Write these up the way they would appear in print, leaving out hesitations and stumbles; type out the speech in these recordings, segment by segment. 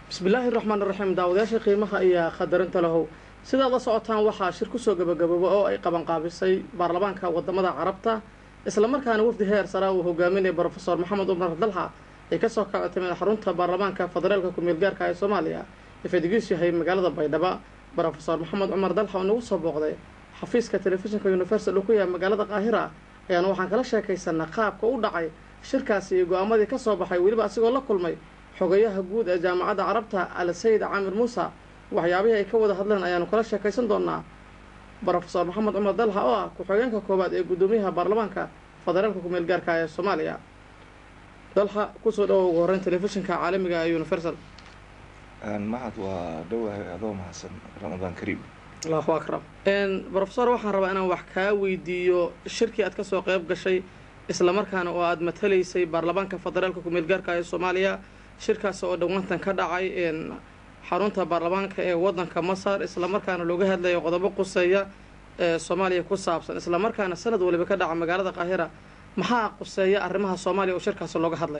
بسم الله الرحمن الرحيم داودyaasha qiimaha ayaa qadarinta lahow sidaad la socotaan waxaa shir ku soo gabagabooba oo ay qaban qaabisay baarlamaanka wadamada carabta isla markaana wafdi heer sare uu hogaaminay Professor Maxamed Umar Dalha ay ka soo kacday xarunta baarlamaanka federaalka ku meel gaarka ah ee Soomaaliya ifadigiisu yahay magaalada Baydhabo Professor Maxamed Umar Dalha oo nagu soo booqday xafiiska telefishinka Universal oo ku yahay magaalada Qaahira ayaan waxaan kala sheekaysanaa qaabka u dhacay shirkaasi iyo go'aamadii ka soo baxay waliba asigoo la kulmay xogayaha guud ee jaamacadda carabta al Sayd Amir Musa waxyaabaha ay ka wada hadleen ayaanu kala sheekaysan doonaa Professor Maxamed Umar Dalha oo ah ku-xigeenka koobaad ee gudoomiyaha baarlamaanka federaalka ku meel gaarka ah ee Soomaaliya Dalha ku soo dhaw ugu horeyn telefishinka caalamiga ee Universal mahad waa dhawahay adoo mahadsan Ramadaan Kariim Allahu akbar Professor waxaan rabaa inaan wax ka weydiiyo shirkii aad ka soo qayb gashay isla markaana oo aad matalaysay baarlamaanka federaalka ku meel gaarka ah ee Soomaaliya shirkaas oo dhawaantan ka dhacay xarunta baarlamaanka ee wadanka Masar isla markaana looga hadlayo qodobo quseeya Soomaaliya ku saabsan isla markaana sanad waliba ka dhaca magaalada Qaahira maxaa quseeya arrimaha Soomaaliya oo shirkaas looga hadlay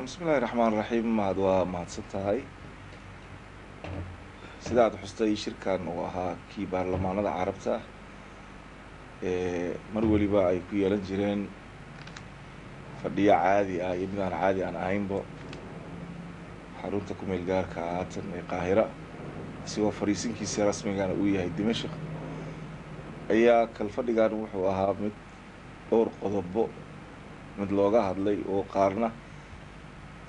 bismillahir rahmaanir rahiim mahad waa mahadsantahay sidaad xustay shirkan oo ahaa kii baarlamaanada carabta mar waliba ay ku yeelan jireen fadhiyo caadi ah iyo midaan caadi aan ahaynba xarunta ku meel gaarka haatan ee Qaahira isagoo fariisinkiisa rasmiga uu yahay Dimashq ayaa kal fadhigan wuxuu ahaa mid dhowr qodobo mid looga hadlay oo qaarna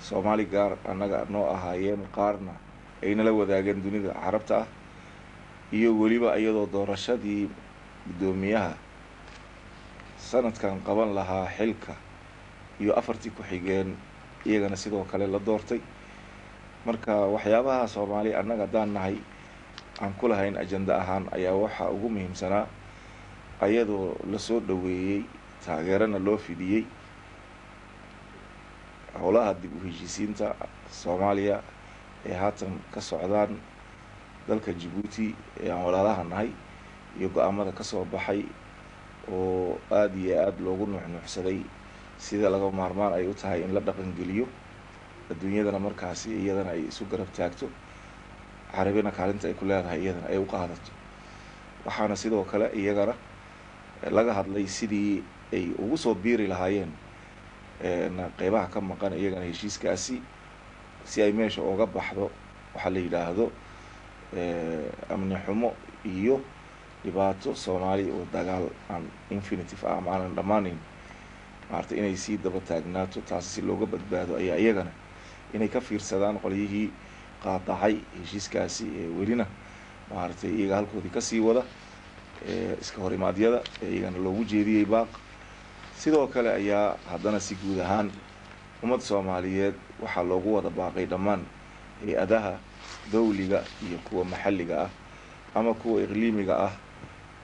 Soomaali gaar anaga noo ahaayeen qaarna ayna la wadaageen dunida carabta iyo waliba iyadoo doorashadii gudoomiyaha sanadkan qaban lahaa xilka iyo afartii ku xigeen iyagana sidoo kale la doortay marka waxyaabaha Soomaali anaga daan nahay aan ku lahayn ajenda ahaan ayaa waxa ugu muhiimsanaa ayadoo la soo dhaweeyay taageerana loo fidiyay howlaha dib u heshiisiinta Soomaaliya ee haatan ka socdaan dalka Djibouti ee aan walaalaha nahay iyo go'aamada ka soo baxay oo aad iyo aad loogu nuuxnuuxsaday sida laga maarmaan ay u tahay in la dhaqan geliyo adduunyadana markaasi iyadana ay isu garab taagto carabina kaalinta ay ku leedahay iyadana ay u qaadato waxaana sidoo kale iyagana laga hadlay sidii ay ugu soo biiri lahaayeen qaybaha ka maqan iyagana heshiiskaasi si ay meesha uga baxdo waxa la yiraahdo amni xumo iyo dhibaato Soomaali oo dagaal aan infinitive ah ama aan dhamaanin maartay inay sii daba taagnaato taas si looga badbaado ayaa iyagana inay ka fiirsadaan qolyihii qaatacay heshiiskaasi ee welina maartay iyaga halkoodii ka sii wada iska hor imaadyada iyagana loogu jeediyay baaq sidoo kale ayaa haddana si guud ahaan ummad Soomaaliyeed waxa loogu wada baaqay dhammaan hay'adaha dawliga iyo kuwa maxalliga ah ama kuwa iqliimiga ah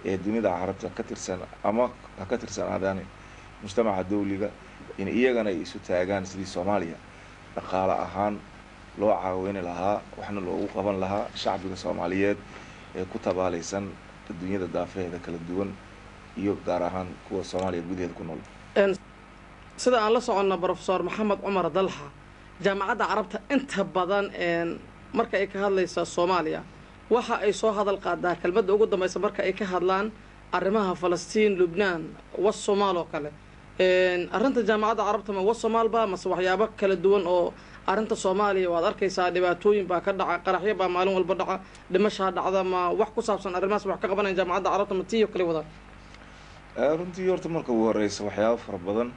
ee dunida carabta ka tirsan ama ka tirsan aadaane mujtamaca dawliga in iyagana ay isu taagaan sidii Soomaaliya dhaqaale ahaan loo caawin lahaa waxna loogu qaban lahaa shacbiga Soomaaliyeed ee ku tabaalaysan adduunyada daafeeda kala duwan iyo gaar ahaan kuwa Soomaaliya gudaheeda ku nool sida aan la socono Professor Maxamed Umar Dalha jaamacadda carabta inta badan marka ay ka hadlayso Soomaaliya waxa ay soo hadal qaadaa kelmadda ugu dambaysa marka ay ka hadlaan arrimaha Falastiin Lubnaan wa Soomaaliya kale arrinta jaamacadda carabta ma wa Soomaalba ma waxyaabo kala duwan oo arrinta Soomaaliya waad arkaysaa dhibaatooyin baa ka dhaca qaraxyo baa maalin walba dhaca dhimasho dhacda ma wax ku saabsan arrimahaas wax ka qabanayaan jaamacadda carabta ma tiyo kale wada runtii horta marka ugu horeysa waxyaabo fara badan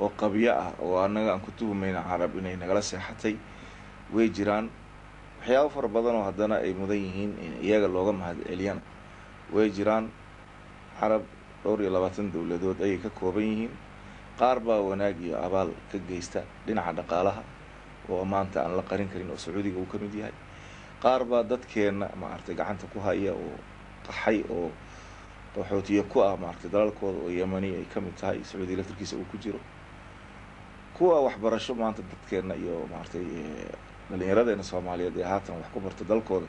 oo qabiyo ah oo anaga aan ku tuhumayna carab inay nagala seexatay way jiraan waxyaabo fara badan oo haddana ay mudan yihiin in iyaga looga mahad celiyaan way jiraan carab 22 dawladood ay ka kooban yihiin qaar baa wanaag iyo abaal ka geysta dhinaca dhaqaalaha oo maanta aan la qarin karin oo Sacuudiga uu ka mid yahay qaar baa dadkeena maartay gacanta ku haya oo qaxay oo qaxootiye ku ah maartay dalalkooda oo Yemeni ay ka mid tahay Sacuudiga laftirkiisa uu ku jiro kuwa waxbarasho maanta dadkeena iyo maartay dhalinyaradeena Soomaaliyeed ee haatan wax ku barta dalkooda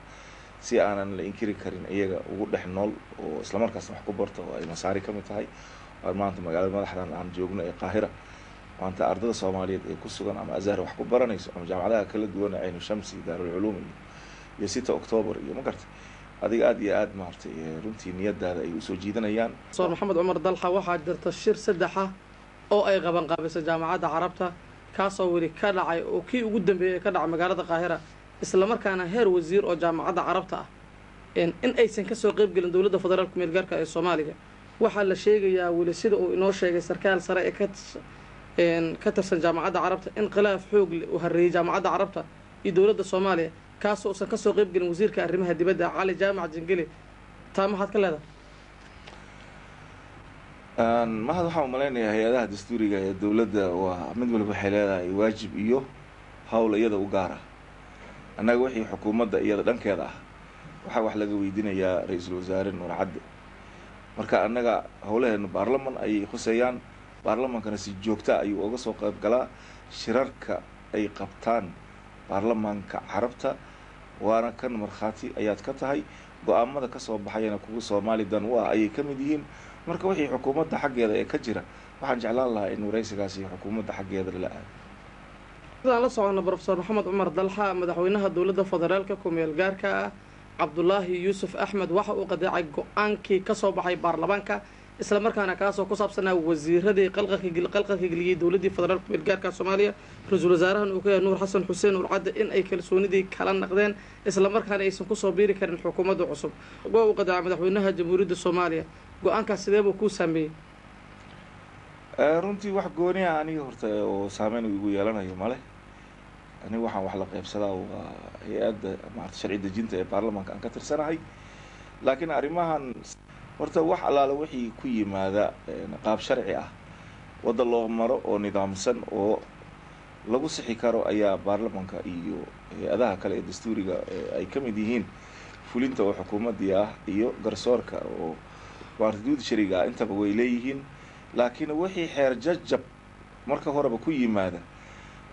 si aanan la inkiri karin iyaga ugu dhex nool oo isla markaasna wax ku barta oo ay masaari ka mid tahay maanta magaalada madaxdan aan joogno ee Qaahira maanta ardada Soomaaliyeed ee ku sugan ama Azhar wax ku baranayso ama jaamacadaha kala duwan Aynu Shamsi Daarul Culuum iyo 6 Oktoobar iyo ma gartay adiga aad iyo aad maartay runtii niyadaada ay u soo jiidanayaan. Professor Maxamed Cumar Dalxa waxaa jirta shir saddex ah oo ay qaban qaabisay jaamacadda Carabta kaasoo weli ka dhacay oo kii ugu dambeeyay ka dhacay magaalada Qaahira isla markaana heer wasiir oo jaamacadda Carabta ah in aysan ka soo qayb galin dawladda federaalka meel gaarka ee Soomaaliya waxaa la sheegayaa weli sida uu inoo sheegay sarkaal sare ee ka tirsan jaamacadda Carabta in khilaaf xoog leh uu hareeyay jaamacadda Carabta iyo dawladda Soomaaliya kaasoo uusan ka soo qayb galin wasiirka arrimaha dibadda Cali Jaamac Jingile taa maxaad ka leedahay mahad waxaan u maleynayaa hay-adaha dastuuriga ee dawladda waa mid walba waxay leedahay waajib iyo hawl iyada u gaar ah annaga wixii xukuumadda iyada dhankeeda ah waxaa wax laga weydiinayaa ra-iisul wasaare Nuur Cadde marka annaga howlaheena baarlaman ayay khuseeyaan baarlamankana si joogta ayuu uga soo qayb galaa shirarka ay qabtaan baarlamanka Carabta waana kan markhaati ayaad ka tahay go'aamada ka soo baxayna kuwa Soomaalidan waa ayay ka mid yihiin marka wixii xukuumadda xaggeeda ee ka jira waxaan jeclaan lahaa in wareysigaasi xukuumadda xaggeeda la aado. sidaan la socono Professor Maxamed Cumar Dalxa madaxweynaha dawladda federaalka ku meel gaarka ah Cabdullaahi Yuusuf Axmed waxa uu qadeecay go'aankii ka soo baxay baarlamaanka isla markaana kaasoo ku saabsanaa wasiiradii qalqalka geliyay dawladdii federaalka meel gaarka Soomaaliya ra-iisul wasaarahan uu ka yahay Nuur Xasan Xuseen Nuur Cadde in ay kalsoonidii kala naqdeen isla markaana aysan ku soo biiri karin xukuumadda cusub oo uu qadeecay madaxweynaha jamhuuriyadda Soomaaliya go'aankaas sidee buu ku saameeyay runtii wax gooni ah aniga horta oo saameyn ugu yeelanayo male aniga waxaan wax la qaybsadaa waa hay-adda maarta sharci dejinta ee baarlamaanka aan ka tirsanahay laakiin arrimahan horta wax alaala wixii ku yimaada qaab sharci ah wada loo maro oo nidaamsan oo lagu sixi karo ayaa baarlamaanka iyo hay-adaha kale ee dastuuriga ay ka mid yihiin fulinta oo xukuumadii ah iyo garsoorka oo waarduud shariga intaba way leeyihiin laakiin wixii xeer jajab marka horeba ku yimaada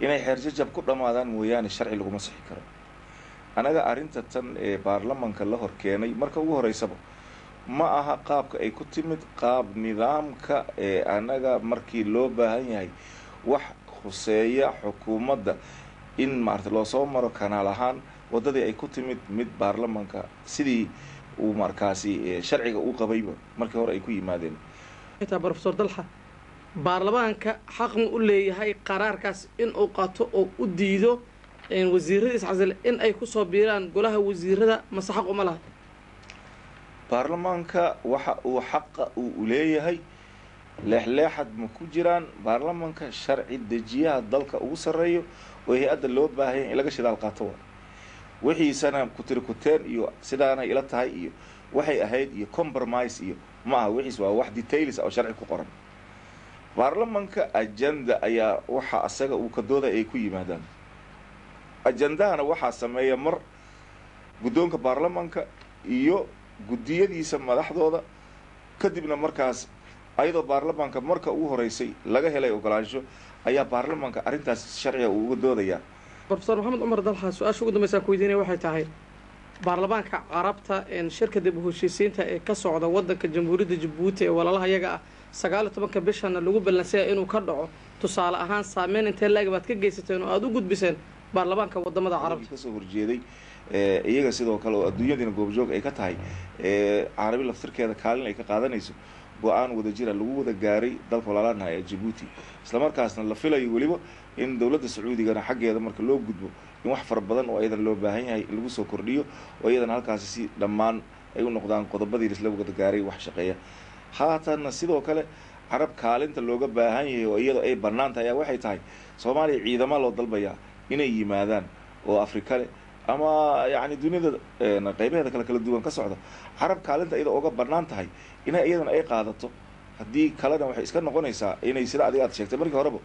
inay xeer jajab ku dhamaadaan mooyaane sharci laguma sixi karo anaga arrinta tan ee baarlamaanka la hor keenay marka ugu horeysaba ma aha qaabka ay ku timid qaab nidaamka ee anaga markii loo baahan yahay wax khuseeya xukuumadda in maarta loo soo maro kanaal ahaan wadadii ay ku timid mid baarlamaanka sidii uu markaasi sharciga u qabayba markii hore ay ku yimaadeen. Professor Dalxa baarlamaanka xaq ma u leeyahay qaraarkaas in uu qaato oo u diido wasiirada iscasal in ay ku soo biiraan golaha wasiirada masaxaq uma laha baarlamaanka waxa uu xaq u leeyahay leexleexad ma ku jiraan baarlamaanka sharci dejiyaha dalka ugu sareeyo oo hay-adda loo baahan yahay in laga shidaal qaato wixiisana ku tirkuteen iyo sidaana ila tahay iyo waxay ahayd iyo compromise iyo ma aha wixiis waa wax details oo sharci ku qoran baarlamaanka agenda ayaa waxa asaga uu ka dooday ay ku yimaadaan agendahana waxa sameeya mar guddoonka baarlamaanka iyo gudiyadiisa madaxdooda kadibna markaas ayadoo baarlamaanka marka ugu horeysay laga helay ogolaansho ayaa baarlamaanka arrintaas sharciga uu uga doodaya. Professor Maxamed Cumar Dalxa su-aasha ugu dambaysa ku weydiinay waxay tahay baarlamaanka Carabta shirka dib u heshiisiinta ee ka socda wadanka jamhuuriyadda Djibouti ee walaalaha iyaga ah 19 bishana lagu balansay inuu ka dhaco tusaale ahaan saameyn intee laga baad ka geysateen oo aad u gudbiseen baarlamaanka wadamada Carabta ka soo horjeeday iyaga sidoo kale oo adduunyadina goobjoog ay ka tahay Carabi laftirkeeda kaalin ay ka qaadanayso go'aan wada jira lagu wada gaaray dalka walaalaha ee Djibouti isla markaasna la filayo waliba in dawladda Sacuudigana xaggeeda marka loo gudbo in wax far badan oo aydan loo baahan yahay in lagu soo kordhiyo oo aydan halkaas si dhammaan ay u noqdaan qodobadii isla wada gaaray wax shaqeeya haatan sidoo kale Carab kaalinta looga baahan yahay oo iyadoo ay banaanta ayaa waxay tahay Soomaaliya ciidamo loo dalbaya inay yimaadaan oo Afrika leh ama yani dunida qaybaheeda kala duwan ka socda Carab kaalinta iyadoo uga banaan tahay inay iyadana ay qaadato haddii kalena waxay iska noqonaysaa inay sida adiga aad sheegtay markii horeba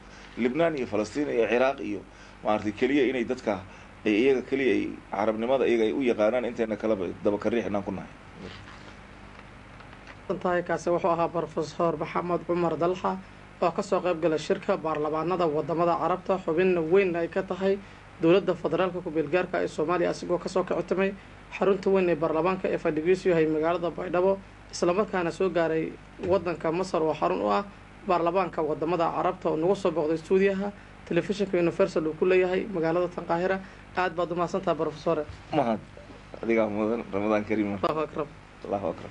Lebanon iyo Falastiin iyo Ciraaq iyo maartay kaliya inay dadka ay iyaga kaliya ay carabnimada iyaga ay u yaqaanaan inteena kala daba ka riixnaan ku nahay. kaasi wuxuu ahaa Professor Maxamed Cumar Dalxa oo ka soo qayb galay shirka baarlamaanada wadamada Carabta xubin weyn ay ka tahay dawladda federaalka ku beelgaarka ee Soomaaliya asigoo ka soo kicitamay xarunta weyn ee baarlamaanka ee fadhigiisu yahay magaalada Baydhabo isla markaana soo gaaray wadanka Masar oo xarun u ah baarlamaanka wadamada carabta oo nagu soo booqday stuudiyaha telefishinka universal uu ku leeyahay magaalada Tanqaahira aad baad u mahadsantahay professor mahad adiga mudan Ramadaan Kariim Allahu akbar Allahu akbar